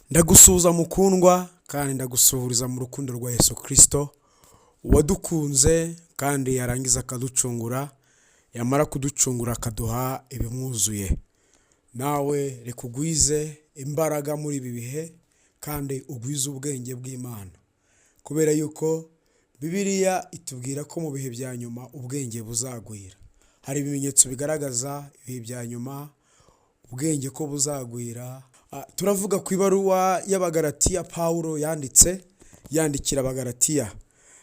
Ndagusuhuza mukundwa kandi ndagusuhuriza mu rukundo rwa Yesu Kristo wadukunze kandi yarangiza akaducungura, yamara kuducungura akaduha ibimwuzuye. Nawe rekugwize imbaraga muri ibi bihe kandi ugwize ubwenge bw'Imana, kubera yuko Bibiliya itubwira ko mu bihe bya nyuma ubwenge buzagwira. Hari ibimenyetso bigaragaza ibihe bya nyuma ubwenge ko buzagwira. Turavuga ku ibaruwa y'Abagalatiya Paulo yandikira Abagalatiya.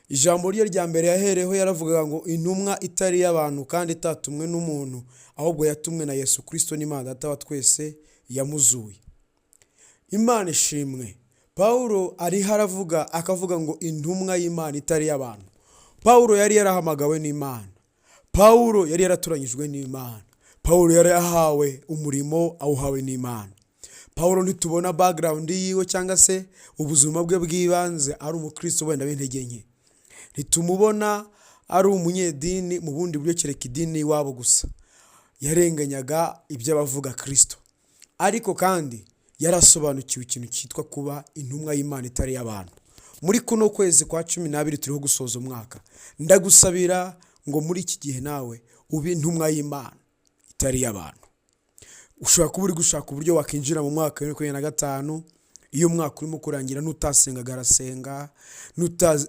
Ijambo rye rya mbere yahereho yaravugaga ngo intumwa itari y'abantu kandi itatumwe n'umuntu, ahubwo yatumwe na Yesu Kristo n'Imana Data wa twese yamuzuye. Imana ishimwe. Paulo ari haravuga akavuga ngo intumwa y'Imana itari y'abantu. Paulo yari yarahamagawe n'Imana. Paulo yari yaraturanyijwe n'Imana. Paulo yari yahawe umurimo awuhawe n'Imana. Paulo ntitubona background yiwe cyangwa se ubuzima bwe bw'ibanze ari umukristo wenda w'intege nke. Ntitumubona ari umunyedini mu bundi buryo kereka idini iwabo gusa. Yarenganyaga ibyo abavuga Kristo. Ariko kandi yarasobanukiwe ikintu cyitwa kuba intumwa y'Imana itari y'abantu. Muri kuno kwezi kwa 12 turiho gusoza umwaka. Ndagusabira ngo muri iki gihe nawe ube intumwa y'Imana itari y'abantu. Ushobora kuba uri gushaka uburyo wakinjira mu mwaka wa 2025, iyo umwaka urimo kurangira nutasengaga arasenga,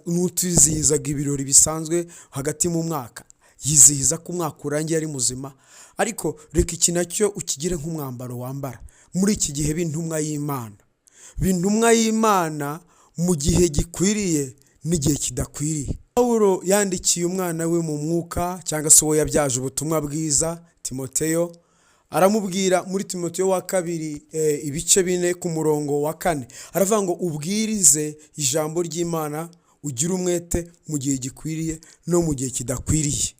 nutizihizaga ibirori bisanzwe hagati mu mwaka, yizihiza ko umwaka urangiye ari muzima. Ariko reka iki nacyo ukigire nk'umwambaro wambara muri iki gihe b'intumwa y'Imana. B'intumwa y'Imana mu gihe gikwiriye n'igihe kidakwiriye. Paulo yandikiye umwana we mu mwuka cyangwa se uwo yabyaje ubutumwa bwiza, Timoteyo. Aramubwira muri Timoteyo wa 2 ibice 4 ku murongo wa 4, aravuga ngo ubwirize ijambo ry'Imana, ugire umwete mu gihe gikwiriye no mu gihe kidakwiriye.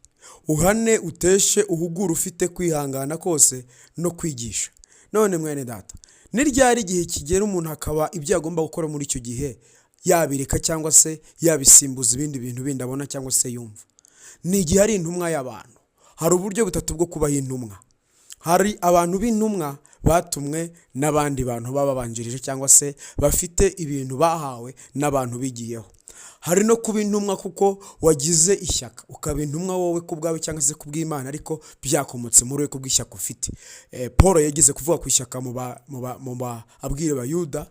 Uhane, uteshe, uhugure, ufite kwihangana kose no kwigisha. None mwene data, ni ryari igihe kigera umuntu akaba ibyo agomba gukora muri icyo gihe yabireka cyangwa se yabisimbuza ibindi bintu bindi abona cyangwa se yumva? Ni igihe ari intumwa y'abantu. Hari uburyo butatu bwo kuba intumwa. Hari abantu b'intumwa batumwe n'abandi bantu bababanjirije cyangwa se bafite ibintu bahawe n'abantu bigiyeho. Hari no kuba intumwa kuko wagize ishyaka ukaba intumwa wowe kubwawe cyangwa se kubw'Imana, ariko byakomotse muri we kubw'ishyaka ufite. Paul yagize kuvuga ku ishyaka mu abwire Abayuda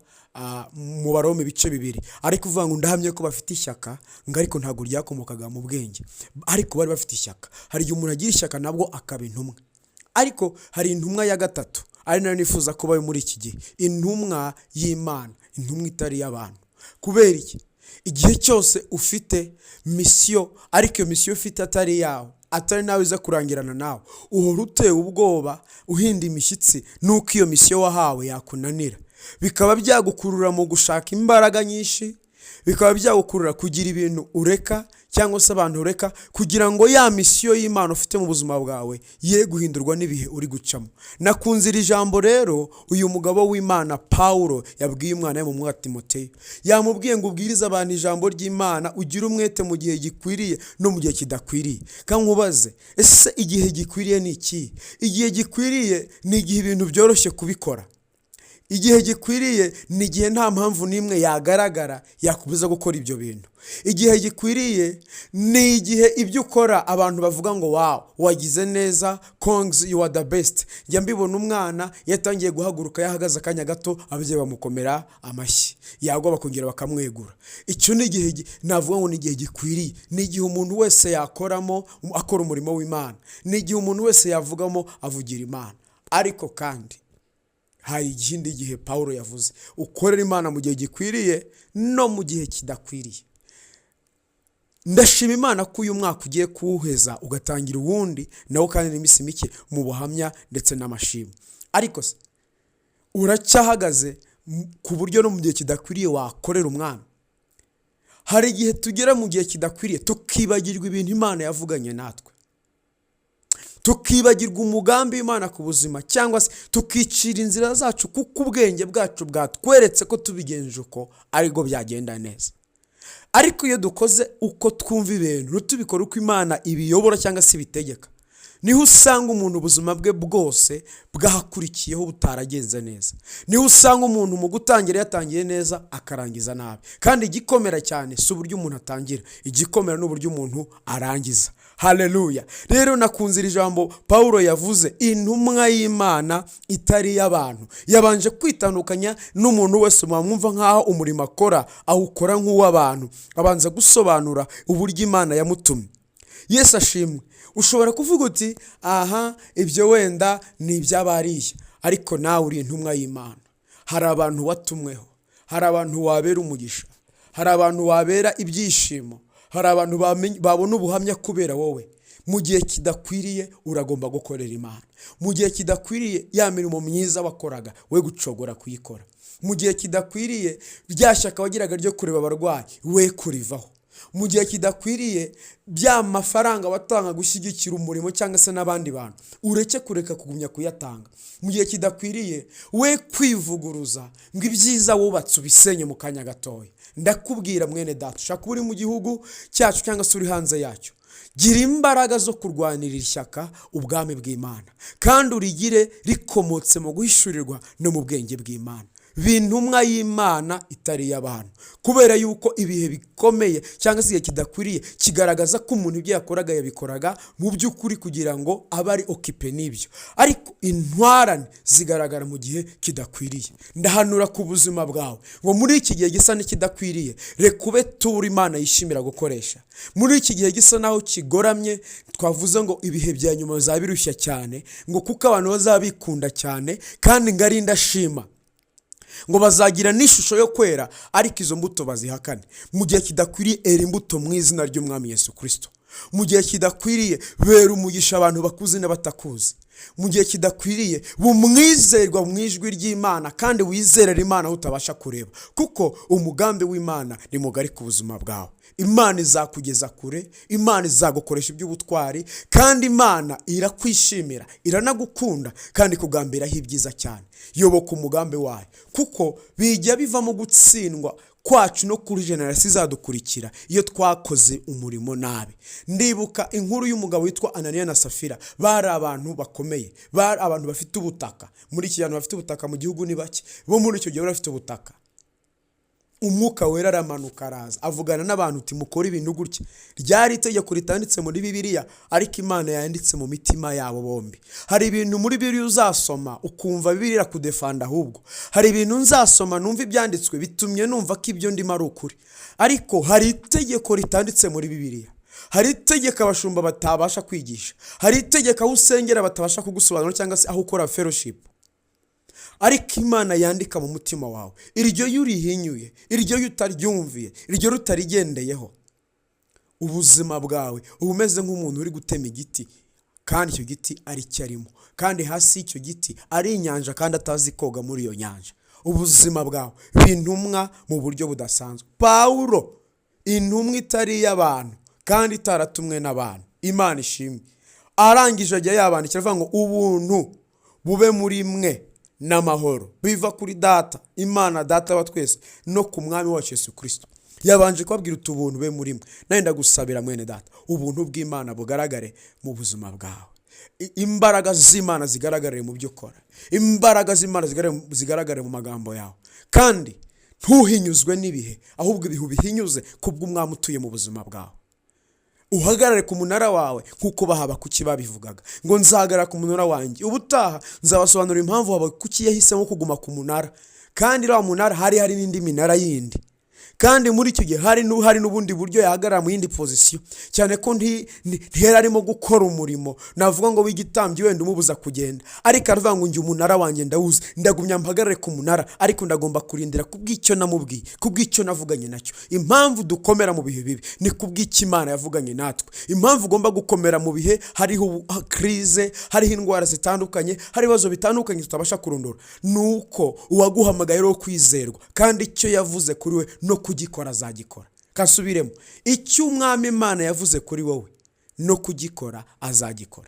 mu Baroma ibice 2, ariko uvuga ngo ndahamye ko bafite ishyaka ngo ariko ntago ryakomokaga mu bwenge, ariko bari bafite ishyaka. Hari igihe umuntu agira ishyaka nabwo akaba intumwa. Ariko hari intumwa ya gatatu ari nayo nifuza kuba muri iki gihe, intumwa y'Imana, intumwa itari y'abantu. Kubera iki? Igihe cyose ufite misiyo, ariko iyo misiyo ufite atari yawe, atari nawe iza kurangirana nawe, uhora utewe ubwoba, uhinda imishyitsi nuko iyo misiyo wahawe yakunanira. Bikaba byagukurura mu gushaka imbaraga nyinshi, bikaba byagukurura kugira ibintu ureka cyangwa se abantu ureka, kugira ngo ya misiyo y'Imana ufite mu buzima bwawe ye guhindurwa n'ibihe uri gucamo. Nakunze iri jambo rero uyu mugabo w'Imana Paulo yabwiye umwana we mu mwaka Timoteyo. Yamubwiye ngo ubwirize abantu ijambo ry'Imana, ugire umwete mu gihe gikwiriye no mu gihe kidakwiriye. Kankubaze, ese igihe gikwiriye ni iki? Igihe gikwiriye ni igihe ibintu byoroshye kubikora. Igihe gikwiriye ni igihe nta mpamvu n'imwe yagaragara yakubuza gukora ibyo bintu. Igihe gikwiriye ni igihe ibyo ukora abantu bavuga ngo wow, wagize neza, kongs, you are the best. Njya mbibona umwana yatangiye guhaguruka, yahagaze akanya gato ababyeyi bamukomera amashyi, yagwa bakongera bakamwegura. Icyo ni igihe navuga ngo ni igihe gikwiriye. Ni igihe umuntu wese yakoramo akora umurimo w'Imana. Ni igihe umuntu wese yavugamo avugira Imana. Ariko kandi hari ikindi gihe Paulo yavuze, ukorera Imana mu gihe gikwiriye no mu gihe kidakwiriye. Ndashima Imana ko uyu mwaka ugiye kuwuheza ugatangira uwundi, nawo kandi n'iminsi mike mu buhamya ndetse n'amashimwe. Ariko se uracyahagaze ku buryo no mu gihe kidakwiriye wakorera Umwami? Hari igihe tugera mu gihe kidakwiriye tukibagirwa ibintu Imana yavuganye natwe, tukibagirwa umugambi w'Imana ku buzima, cyangwa se tukicira inzira zacu kuko ubwenge bwacu bwatweretse ko tubigenje uko ariko byagenda neza. Ariko iyo dukoze uko twumva ibintu, tubikora uko Imana ibiyobora cyangwa se ibitegeka, niho usanga umuntu ubuzima bwe bwose bwahakurikiyeho butaragenze neza. Niho usanga umuntu mu gutangira yatangiye neza akarangiza nabi. Kandi igikomera cyane si uburyo umuntu atangira, igikomera n'uburyo umuntu arangiza. Haleluya. Rero nakunze iri jambo Paulo yavuze, intumwa y'Imana itari y'abantu. Yabanje kwitandukanya n'umuntu wese mwumva nkaho umurimo akora awukora nk'uw'abantu. Abanza gusobanura uburyo Imana yamutumye. Yesu ashimwe. Ushobora kuvuga uti aha ibyo wenda ni iby'abariya, ariko nawe uri intumwa y'Imana. Hari abantu watumweho, hari abantu wabera umugisha, hari abantu wabera ibyishimo, hari abantu babona ubuhamya kubera wowe. Mu gihe kidakwiriye uragomba gukorera Imana. Mu gihe kidakwiriye ya mirimo myiza wakoraga we gucogora kuyikora. Mu gihe kidakwiriye rya shyaka wagiraga ryo kureba abarwayi we kurivaho. Mu gihe kidakwiriye bya mafaranga watanga gushyigikira umurimo cyangwa se n'abandi bantu ureke kureka kugumya kuyatanga. Mu gihe kidakwiriye we kwivuguruza ngo ibyiza wubatse ubisenye mu kanya gatoya. Ndakubwira mwene data, ushaka uri mu gihugu cyacu cyangwa se uri hanze yacyo, gira imbaraga zo kurwanira ishyaka ubwami bw'Imana, kandi urigire rikomotse mu guhishurirwa no mu bwenge bw'Imana. Bintumwa y'Imana itari y'abantu, kubera yuko ibihe bikomeye cyangwa se kidakwiriye kigaragaza ko umuntu ibyo yakoraga yabikoraga mu by'ukuri kugira ngo abe ari okipe n'ibyo, ariko intwarane zigaragara mu gihe kidakwiriye. Ndahanura ku buzima bwawe ngo muri iki gihe gisa n'ikidakwiriye reka ube tura Imana yishimira gukoresha. Muri iki gihe gisa naho kigoramye, twavuze ngo ibihe bya nyuma bizabirushya cyane, ngo kuko abantu bazabikunda cyane kandi ngari ndashima ngo bazagira n'ishusho yo kwera, ariko izo mbuto bazihakane. Mu gihe kidakwiriye era imbuto mu izina ry'Umwami Yesu Kristo. Mu gihe kidakwiriye bera umugisha abantu bakuzi n'abatakuzi. Mu gihe kidakwiriye bumwizerwa mu ijwi ry'Imana, kandi wizerera Imana utabasha kureba, kuko umugambi w'Imana ni mugari ku buzima bwawe. Imana izakugeza kure, Imana izagukoresha iby'ubutwari, kandi Imana irakwishimira, iranagukunda kandi kugambiraho ibyiza cyane. Yoboka umugambi wayo, kuko bijya bivamo gutsindwa kwacu no kuri generasi izadukurikira iyo twakoze umurimo nabi. Ndibuka inkuru y'umugabo witwa Ananiya na Safira. Bari abantu bakomeye, bari abantu bafite ubutaka. Muri iki gihe bafite ubutaka mu gihugu ni bake, bo muri icyo gihe bafite ubutaka. Umwuka wera aramanuka araza avugana n'abantu uti mukora ibintu gutya. Ryari itegeko ritanditse muri Bibiliya, ariko Imana yanditse mu mitima yabo bombi. Hari ibintu muri Bibiliya uzasoma ukumva Bibiliya kudefanda, ahubwo hari ibintu nzasoma numva ibyanditswe bitumye numva ko ibyo ndimo ari ukuri. Ariko hari itegeko ritanditse muri Bibiliya, hari itegeko abashumba batabasha kwigisha, hari itegeko aho usengera batabasha kugusobanura cyangwa se aho ukora fellowship, ariko Imana yandika mu mutima wawe. Iryo yurihinyuye, iryo utaryumviye, iryo rutarigendeyeho, ubuzima bwawe ubumeze nk'umuntu uri gutema igiti, kandi icyo giti ari cyarimo, kandi hasi y'icyo giti ari inyanja kandi atazi koga muri iyo nyanja. Ubuzima bwawe bintumwa mu buryo budasanzwe. Paulo intumwa itari y'abantu kandi itaratumwe n'abantu. Imana ishimwe. Arangije ajya yabandikira avuga ngo ubuntu bube muri mwe n'amahoro biva kuri data Imana data wa twese no ku mwami wacu Yesu Kristo. Yabanje kubabwira utubuntu be muri mwe. Nenda gusabira mwene data ubuntu bw'Imana bugaragare mu buzima bwawe. Imbaraga z'Imana zigaragare mu byo ukora, imbaraga z'Imana zigaragare mu magambo yawe, kandi ntuhinyuzwe n'ibihe, ahubwo ibihe bihinyuze kubw'Umwami utuye mu buzima bwawe. Uhagarare ku munara wawe nkuko Habakuki babivugaga ngo nzahagarara ku munara wanjye. Ubutaha nzabasobanurira impamvu Habakuki yahisemo kuguma ku munara, kandi uriya munara hari n'indi minara yindi, kandi muri icyo gihe hari n'ubundi buryo yahagarara mu yindi position, cyane ko ntihera arimo gukora umurimo navuga ngo w'igitambyi wenda umubuza kugenda, ariko aravuga ngo njye umunara wanjye ndawuzi, ndagumya mpagarare ku munara, ariko ndagomba kurindira kubw'icyo namubwiye, kubw'icyo navuganye nacyo. Impamvu dukomera mu bihe bibi ni kubw'icyo Imana yavuganye natwe. Impamvu ugomba gukomera mu bihe hariho krize, hariho indwara zitandukanye, hari ibibazo bitandukanye tutabasha kurondora, nuko uwaguhamagaye rero kwizerwa, kandi icyo yavuze kuri we no kugikora azagikora. Kasubiremo, icyo Umwami Imana yavuze kuri wowe no kugikora azagikora.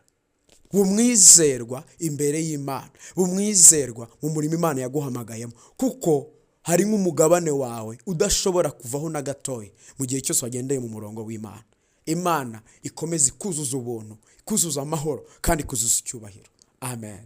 Bumwizerwa imbere y'Imana, bumwizerwa mu murimo Imana yaguhamagayemo, kuko hari nk'umugabane wawe udashobora kuvaho na gatoya mu gihe cyose wagendeye mu murongo w'Imana. Imana ikomeze ikuzuza ubuntu, kuzuza amahoro kandi kuzuza icyubahiro. Amen.